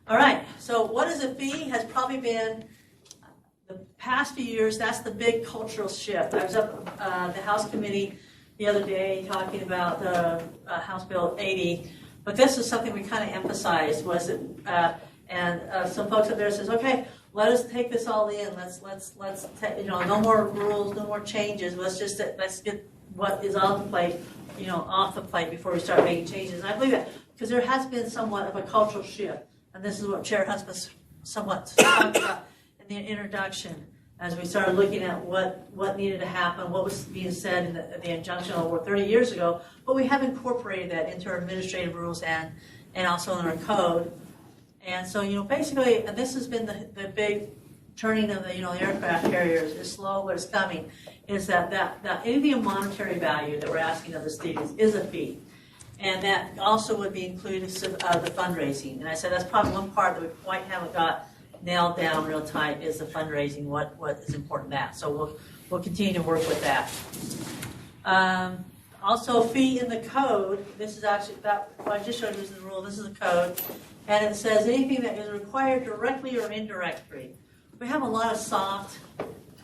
All right, so what is a fee has probably been the past few years, that's the big cultural shift. I was up the House Committee the other day talking about the House Bill 80, but this is something we kind of emphasized, was it, and some folks up there says, okay, let us take this all in, let's no more rules, no more changes, let's get what is on the plate, off the plate before we start making changes. And I believe that, because there has been somewhat of a cultural shift. And this is what Chair Husband somewhat talked about in the introduction, as we started looking at what needed to happen, what was being said in the injunction over 30 years ago. But we have incorporated that into our administrative rules and also in our code. And so, basically, and this has been the big turning of the aircraft carriers. It's slow, but it's coming. Is that anything of monetary value that we're asking of the students is a fee. And that also would be included the fundraising. And I said that's probably one part that we quite haven't got nailed down real tight is the fundraising, what is important in that. So we'll continue to work with that. Also, fee in the code. This is actually what I just showed you is the rule. This is the code. And it says anything that is required directly or indirectly. We have a lot of soft,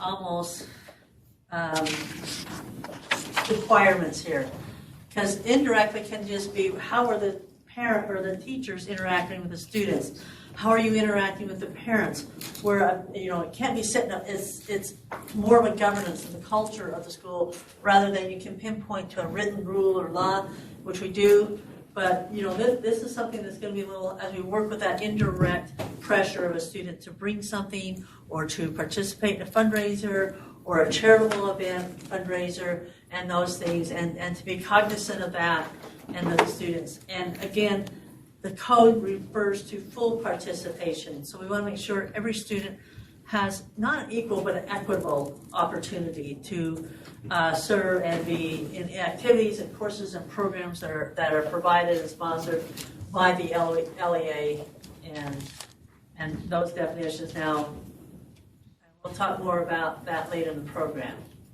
almost requirements here. Because indirectly can just be how are the parent or the teachers interacting with the students? How are you interacting with the parents? Where it can't be setting up. It's more of a governance of the culture of the school rather than you can pinpoint to a written rule or law, which we do. But this is something that's going to be a little, as we work with that indirect pressure of a student to bring something or to participate in a fundraiser or a charitable event fundraiser and those things, and to be cognizant of that and of the students. And again, the code refers to full participation. So we want to make sure every student has not an equal but an equitable opportunity to serve and be in activities and courses and programs that are provided and sponsored by the LEA and those definitions now. We'll talk more about that later in the program.